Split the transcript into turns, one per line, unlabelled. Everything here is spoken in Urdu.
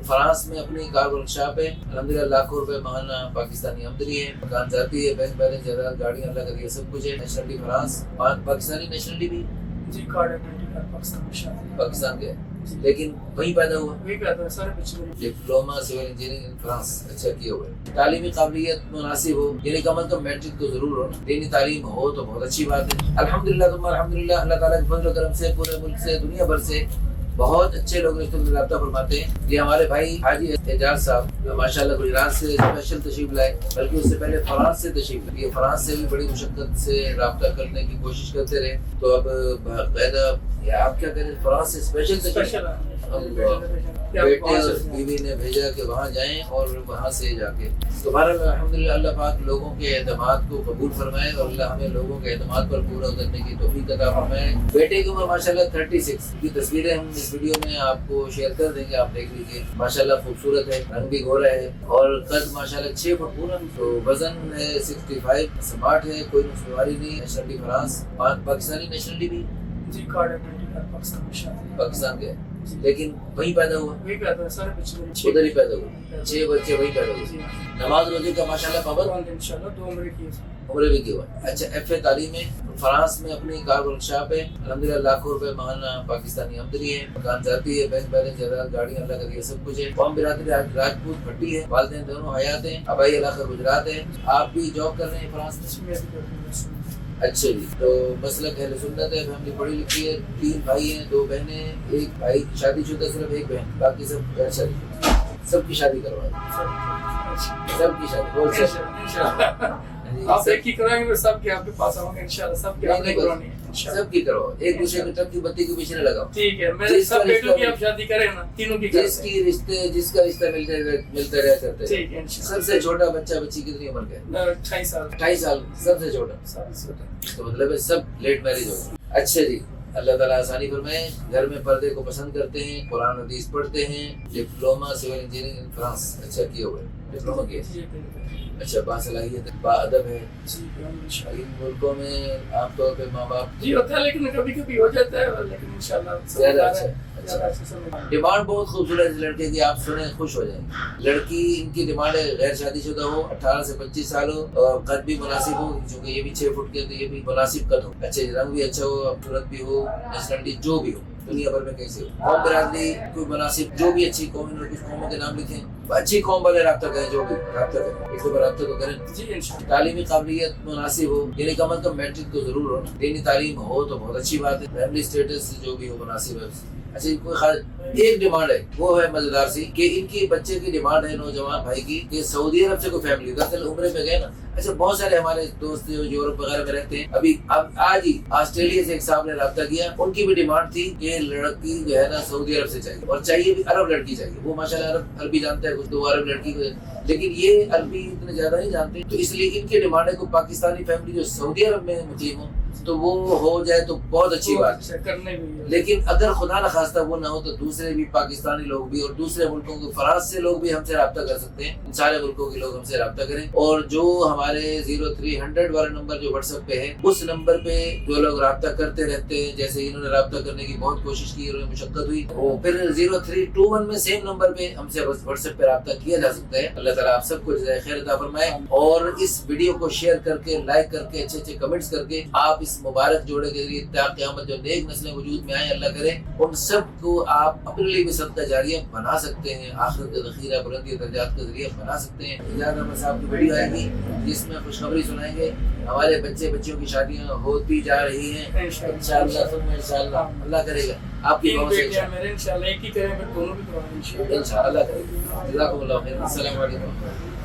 فرانس میں اپنی کار ورک شاپ ہے، الحمدللہ لاکھوں روپے ماہانہ پاکستانی آمدنی ہے، مکان ذاتی ہے، بینک بیلنس، جائیداد، گاڑیاں، اللہ کا دیا سب کچھ ہے۔ نیشنلٹی فرانس، پاکستانی نیشنلٹی بھی
جی کارڈ ہے
پاکستان کے ہے، لیکن وہیں پیدا ہوا،
وہی پہ آتا ہے سارے بچے۔
Diploma civil engineering in France, اچھا کیا ہوا ہے۔ تعلیمی قابلیت مناسب ہو، یعنی کم از کم میٹرک تو ضرور ہو نا، دینی تعلیم ہو تو بہت اچھی بات ہے۔ الحمدللہ ثم الحمدللہ، اللہ تعالیٰ کے فضل و کرم سے پورے ملک سے، دنیا بھر سے بہت اچھے لوگ رشتوں میں رابطہ فرماتے ہیں۔ یہ ہمارے بھائی حاجی اعجاز صاحب ماشاءاللہ گجرات سے اسپیشل تشریف لائے، بلکہ اس سے پہلے فرانس سے تشریف لائے۔ یہ فرانس سے بھی بڑی مشقت سے رابطہ کرنے کی کوشش کرتے رہے، تو اب باقاعدہ آپ کیا کریں، فرانس سے اسپیشل تشریف، بیٹے اور بیوی نے بھیجا کہ وہاں جائیں اور وہاں سے جا کے، تو بہرحال الحمدللہ اللہ پاک لوگوں کے اعتماد کو قبول فرمائے اور اللہ ہمیں لوگوں کے اعتماد پر پورا اترنے کی توفیق عطا فرمائے۔ بیٹے کی عمر ماشاءاللہ 36 کی تصویریں ہم اس ویڈیو میں آپ کو شیئر کر دیں گے، آپ دیکھ لیجیے۔ ماشاءاللہ خوبصورت ہے، رنگ بھی گورا ہے اور قد ماشاءاللہ 6 فٹ پورا، تو وزن ہے 65، سمارٹ ہے، کوئی نسواری نہیں۔ نیشنلٹی فرانس، پاکستانی نیشنلٹی بھی
جی کارڈ ہے
پاکستان کے ہے، لیکن وہیں پیدا ہوا،
وہی پہ آتا ہے سارے بچے
ادھر ہی پیدا ہوا، 6 بچے وہیں پیدا ہوئے۔ نماز روزے کا ماشاءاللہ پابند،
انشاءاللہ 2 عمرے کی
عمرے بھی کیا ہوا ہے۔ اچھا ایف اے تعلیم ہے، فرانس میں اپنی کار ورک شاپ ہے، الحمدللہ لاکھوں روپے ماہانہ پاکستانی آمدنی ہے، مکان ذاتی ہے، بینک بیلنس، جائیداد، گاڑیاں، اللہ کا دیا سب کچھ ہے۔ قوم برادری راجپوت بھٹی ہے، والدین دونوں حیات ہیں، آبائی علاقہ گجرات ہے۔ آپ بھی جاب کر رہے ہیں فرانس میں؟ اچھا جی، تو مسلک اہل سنت ہے، فیملی پڑھی لکھی ہے، 3 بھائی ہیں، 2 بہنیں، 1 بھائی شادی شدہ، صرف 1 بہن، باقی سب غیر شادی، سب کی شادی کروا دیں، سب کی شادی بول
آپ ایک ہی کرائیں گے، سب کے آپ کے پاس آؤں گے انشاءاللہ، سب کے آپ نے کرانی ہے
سب کی کرو، ایک دوسرے کی ٹرک کی بتی کے پیچھے نہ لگاؤ۔
ٹھیک ہے، میں سب بیٹوں کی آپ شادی کریں نا، تینوں کی
جس کی رشتے، جس کا رشتہ ملتا رہا کرتے ہیں۔
ٹھیک ہے انشاءاللہ۔
سب سے چھوٹا بچہ بچی کتنی عمر کا ہے؟
28 سال۔
28 سال، سب سے چھوٹا، تو مطلب ہے سب لیٹ میرج ہو۔ اچھا جی، اللہ تعالیٰ آسانی فرمائے۔ گھر میں پردے کو پسند کرتے ہیں، قرآن حدیث پڑھتے ہیں، diploma civil engineering in France, اچھا کیا ہوا ہے، ڈپلوما کیا ہے، اچھا باصلاحیت ہے، با ادب ہے۔ ان ملکوں میں عام طور پہ ماں باپ
جی ہوتا ہے، لیکن کبھی کبھی ہو جاتا ہے، لیکن انشاءاللہ
زیادہ اچھا۔ ڈیمانڈ بہت خوبصورت ہے اس لڑکے کی، آپ سنیں خوش ہو جائیں گے۔ لڑکی ان کی ڈیمانڈ ہے غیر شادی شدہ ہو، 18 سے 25 سال ہو، اور قد بھی مناسب ہو، چونکہ یہ بھی 6 فٹ کے، تو یہ بھی مناسب قد ہو، اچھے رنگ بھی اچھا ہو، خوبصورت بھی ہو، نیشنلٹی جو بھی ہو، دنیا بھر میں کیسے ہو، قوم برادری کوئی مناسب، جو بھی اچھی قوم، کچھ قوموں کے نام لکھیں، اچھی قوم والے رابطہ کریں، جو بھی رابطہ کریں، ایک دو رابطہ تو کریں۔
جی انشاءاللہ۔
تعلیمی قابلیت مناسب ہو، یعنی کم از کم میٹرک تو ضرور ہو نا، دینی تعلیم ہو تو بہت اچھی بات ہے۔ فیملی اسٹیٹس جو بھی ہو مناسب ہے۔ اچھا کوئی ایک ڈیمانڈ ہے، وہ ہے مزیدار سی، کہ ان کی بچے کی ڈیمانڈ ہے نوجوان بھائی کی کہ سعودی عرب سے کوئی فیملی، دراصل عمرے پہ گئے نا۔ اچھا بہت سارے ہمارے دوست جو یورپ وغیرہ میں رہتے ہیں، اب آج ہی آسٹریلیا سے ایک صاحب نے رابطہ کیا، ان کی بھی ڈیمانڈ تھی کہ لڑکی جو ہے نا سعودی عرب سے چاہیے، اور چاہیے بھی عرب لڑکی چاہیے۔ وہ ماشاءاللہ عربی جانتا ہے کچھ، 2 عرب لڑکی کو، لیکن یہ عربی اتنے زیادہ نہیں جانتے، تو اس لیے ان کی ڈیمانڈ ہے کہ پاکستانی فیملی جو سعودی عرب میں مقیم ہو تو وہ ہو جائے تو بہت اچھی بات ہے۔ لیکن اگر خدا نخواستہ وہ نہ ہو تو دوسرے بھی پاکستانی لوگ بھی اور دوسرے ملکوں کے، فرانس سے لوگ بھی ہم سے رابطہ کر سکتے ہیں، ان سارے ملکوں کے لوگ ہم سے رابطہ کریں۔ اور جو ہمارے 0300 والا نمبر جو واٹس ایپ پہ ہے، اس نمبر پہ جو لوگ رابطہ کرتے رہتے ہیں، جیسے انہوں نے رابطہ کرنے کی بہت کوشش کی اور مشقت ہوئی، وہ پھر 0321 میں سیم نمبر پہ ہم سے واٹس ایپ پہ رابطہ کیا جا سکتا ہے۔ اللہ تعالیٰ آپ سب کو جزائے خیر عطا فرمائے، اور اس ویڈیو کو شیئر کر کے، لائک کر کے، اچھے کمنٹس کر کے آپ اس مبارک جوڑے کے ذریعے تا قیامت جو نیک نسلیں وجود میں آئیں، اللہ کرے ان سب کو آپ اپنے لیے بھی صدقہ جاریہ بنا سکتے ہیں، آخرت کا ذخیرہ، بلندی درجات کا ذریعہ بنا سکتے ہیں۔ اجازت احمد صاحب کی ویڈیو آئے گی جس میں خوشخبری سنائیں گے، ہمارے بچوں کی شادیاں ہوتی جا رہی ہیں انشاءاللہ، ثم انشاءاللہ، اللہ کرے گا آپ کی بہت سے
انشاءاللہ، ایک ہی کریں، دونوں بھی کریں انشاءاللہ،
اللہ کرے گا۔ جزاکم اللہ خیر، السلام علیکم۔